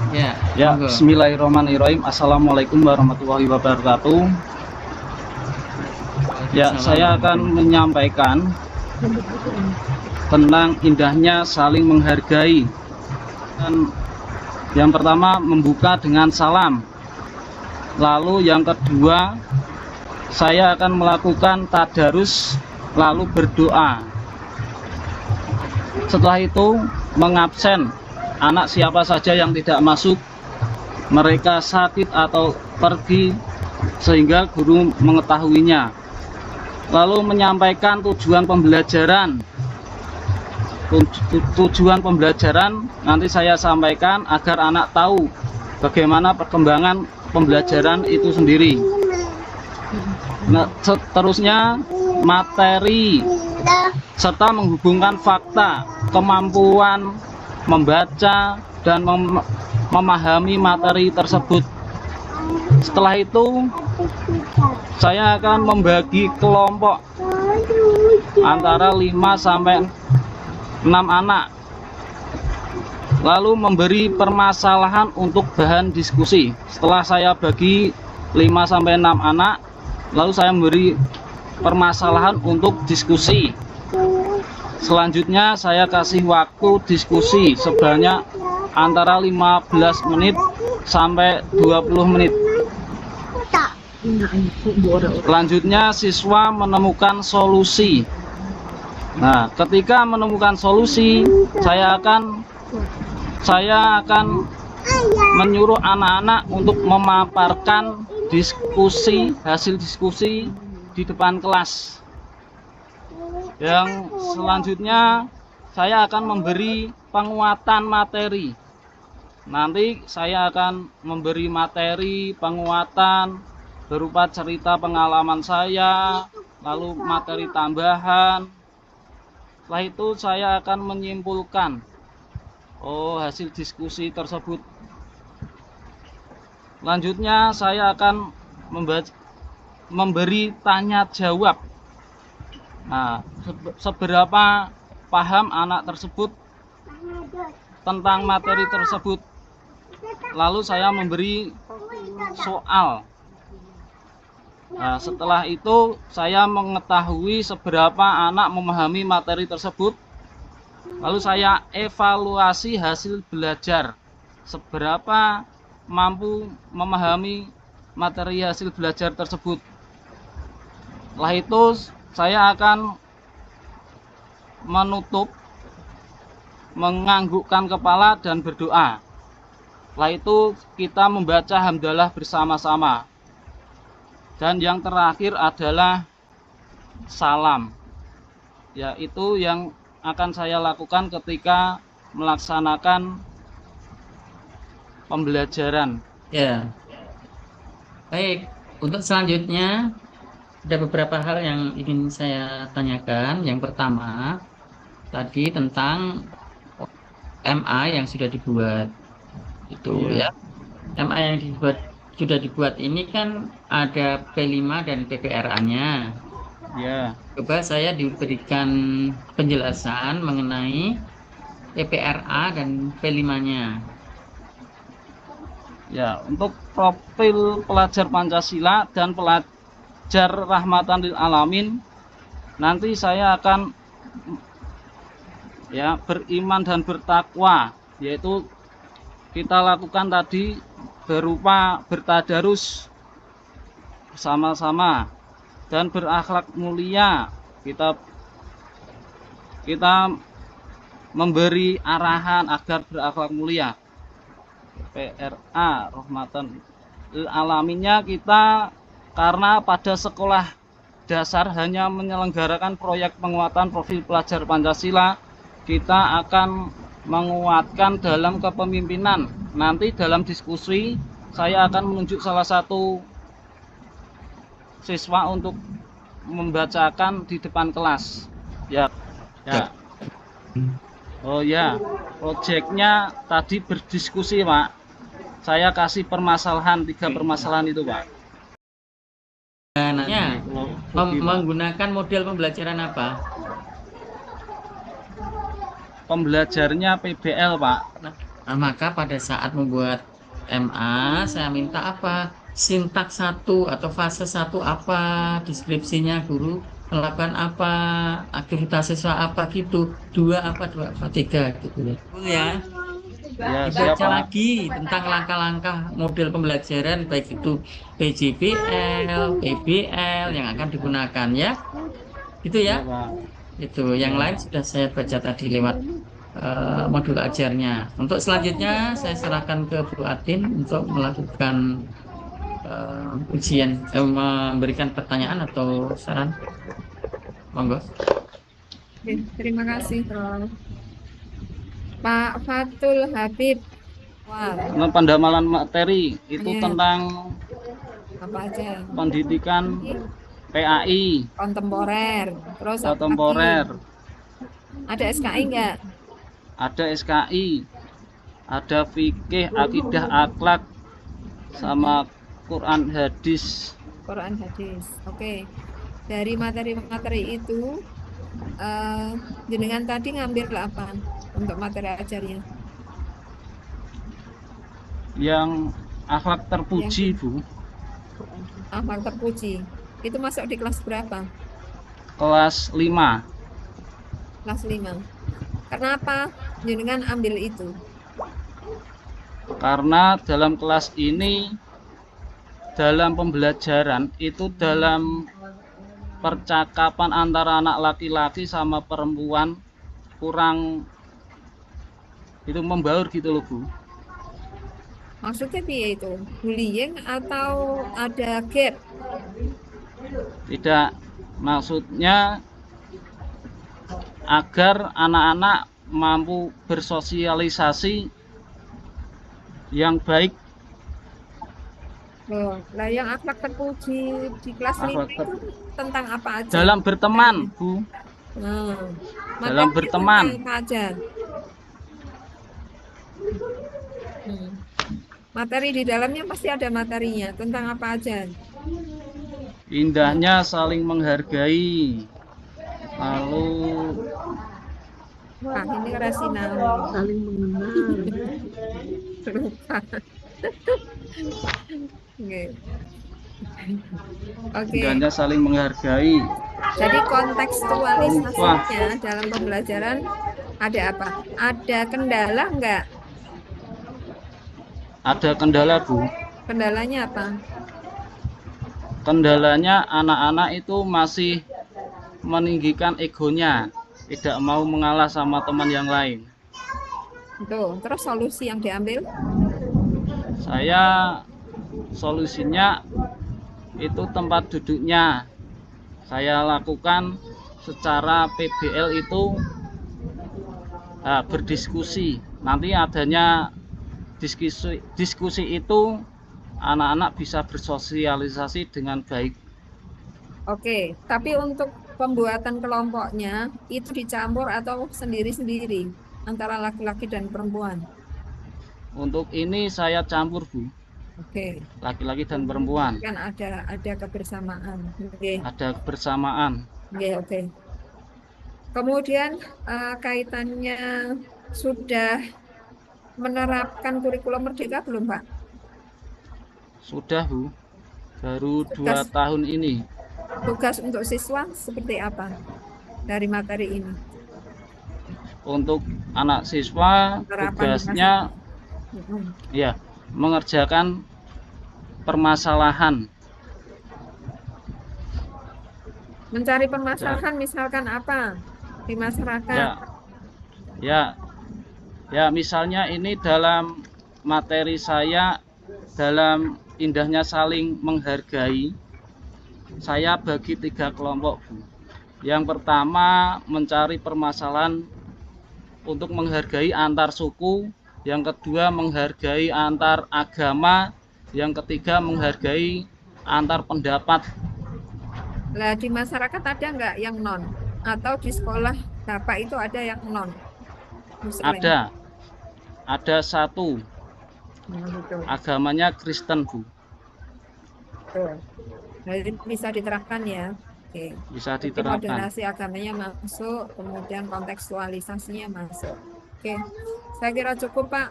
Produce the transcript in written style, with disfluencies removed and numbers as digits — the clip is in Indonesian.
Ya, Ya, monggo. bismillahirrahmanirrahim. Assalamualaikum warahmatullahi wabarakatuh. Ya, saya Waalaikumsalam. akan menyampaikan tentang indahnya saling menghargai. Dan yang pertama membuka dengan salam. Lalu yang kedua, saya akan melakukan tadarus lalu berdoa. Setelah itu mengabsen anak siapa saja yang tidak masuk, mereka sakit atau pergi sehingga guru mengetahuinya. Lalu menyampaikan tujuan pembelajaran. Tujuan pembelajaran nanti saya sampaikan agar anak tahu bagaimana perkembangan pembelajaran itu sendiri. Nah, seterusnya materi serta menghubungkan fakta, kemampuan membaca dan memahami materi tersebut. Setelah itu saya akan membagi kelompok antara 5 sampai 6 anak, lalu memberi permasalahan untuk bahan diskusi. Setelah saya bagi 5 sampai 6 anak, lalu saya memberi permasalahan untuk diskusi. Selanjutnya saya kasih waktu diskusi sebanyak antara 15 menit sampai 20 menit. Selanjutnya siswa menemukan solusi. Nah, ketika menemukan solusi, saya akan menyuruh anak-anak untuk memaparkan hasil diskusi di depan kelas. Yang selanjutnya saya akan memberi penguatan materi. Nanti saya akan memberi materi penguatan berupa cerita pengalaman saya, lalu materi tambahan. Setelah itu saya akan menyimpulkan hasil diskusi tersebut. Selanjutnya saya akan memberi tanya jawab. Nah, seberapa paham anak tersebut tentang materi tersebut. Lalu saya memberi soal. Nah, setelah itu saya mengetahui seberapa anak memahami materi tersebut. Lalu saya evaluasi hasil belajar. Seberapa mampu memahami materi hasil belajar tersebut. Setelah itu saya akan menutup, menganggukkan kepala dan berdoa. Setelah itu kita membaca hamdalah bersama-sama. Dan yang terakhir adalah salam. Yaitu yang akan saya lakukan ketika melaksanakan pembelajaran. Ya, baik. Untuk selanjutnya ada beberapa hal yang ingin saya tanyakan. Yang pertama, tadi tentang MA yang sudah dibuat. Itu Iya. ya. MA yang sudah dibuat ini kan ada P5 dan PPRA-nya. Ya. Coba saya diberikan penjelasan mengenai PPRA dan P5-nya. Ya, untuk profil pelajar Pancasila dan pelajar rahmatan lil alamin, nanti saya akan beriman dan bertakwa, yaitu kita lakukan tadi berupa bertadarus bersama-sama dan berakhlak mulia. Kita memberi arahan agar berakhlak mulia. PRA rahmatan lil alaminnya kita, karena pada sekolah dasar hanya menyelenggarakan proyek penguatan profil pelajar Pancasila, kita akan menguatkan dalam kepemimpinan. Nanti dalam diskusi saya akan menunjuk salah satu siswa untuk membacakan di depan kelas. Ya. Oh ya, proyeknya tadi berdiskusi, Pak. Saya kasih permasalahan, 3 permasalahan itu, Pak. Nah, menggunakan model pembelajaran apa? Pembelajarnya PBL, Pak. Nah, Nah, maka pada saat membuat MA, saya minta apa? Sintaks satu atau fase satu apa? Deskripsinya guru melakukan apa? Aktivitas siswa apa gitu? Dua apa, tiga gitu ya. Betul ya. Ya, siap Dibaca Pak. lagi tentang langkah-langkah model pembelajaran baik itu PJBL, PBL yang akan digunakan ya. Gitu ya. Ya Pak. Itu yang Ya. lain sudah saya baca tadi lewat modul ajarnya. Untuk selanjutnya saya serahkan ke Bu Atin untuk melakukan ujian, memberikan pertanyaan atau saran. Monggo. Oke, terima kasih, Prof. Pak Fatul Habib. Wah, Nah, pendalaman materi itu Iya. tentang apa aja? pendidikan PAI, Kontemporer. Terus apa kontemporer, lagi? Ada SKI enggak? ada SKI, ada fikih, akidah, akhlak, sama Quran hadis. Quran hadis. Oke. Dari materi-materi itu, jenengan tadi ngambil apa untuk materi ajarnya? Yang akhlak terpuji, Bu. Akhlak terpuji. Itu masuk di kelas berapa? Kelas 5. Kelas 5. Kenapa jenengan ambil itu? Karena dalam kelas ini, dalam pembelajaran itu, dalam percakapan antara anak laki-laki sama perempuan kurang itu membaur gitu loh, Bu. Maksudnya piye itu? Bullying atau ada gap? Tidak, maksudnya agar anak-anak mampu bersosialisasi yang baik. Loh, lah yang akhlak terpuji di kelas 5 Akhlak ter- itu tentang apa aja? Dalam berteman, Bu. Nah, Dalam materinya berteman. tentang apa aja? Hmm. Materi di dalamnya pasti ada materinya. Tentang apa aja? Indahnya saling menghargai. Lalu Wah, ini Rasina. Saling mengenal. Lupa. Oke. Oke. indahnya saling menghargai. Jadi kontekstualisasinya dalam pembelajaran ada apa? Ada kendala enggak? Ada kendala, Bu. Kendalanya apa? Kendalanya anak-anak itu masih meninggikan egonya, tidak mau mengalah sama teman yang lain. Tuh, terus solusi yang diambil? Saya solusinya itu tempat duduknya saya lakukan secara PBL itu berdiskusi. Nanti adanya diskusi itu anak-anak bisa bersosialisasi dengan baik. Oke, tapi untuk pembuatan kelompoknya itu dicampur atau sendiri-sendiri antara laki-laki dan perempuan? Untuk ini saya campur, Bu. Oke, Laki-laki dan perempuan. kan ada kebersamaan. Oke, Ada kebersamaan. oke. Kemudian kaitannya sudah menerapkan kurikulum merdeka belum, Pak? Sudah, Bu. Baru 2 tahun ini. Tugas untuk siswa seperti apa dari materi ini? Untuk anak siswa tugasnya ya mengerjakan permasalahan. Mencari permasalahan misalkan apa di masyarakat? Ya, misalnya ini dalam materi saya dalam indahnya saling menghargai. Saya bagi 3 kelompok, Bu. Yang pertama mencari permasalahan untuk menghargai antar suku, yang kedua menghargai antar agama, yang ketiga menghargai antar pendapat. Lah di masyarakat ada nggak yang non? Atau di sekolah Bapak itu ada yang non? Muslim? Ada 1, Betul. agamanya Kristen, Bu. Jadi bisa diterapkan ya. Oke. Bisa Jadi diterapkan. moderasi agamanya masuk, kemudian kontekstualisasinya masuk. Oke, saya kira cukup Pak.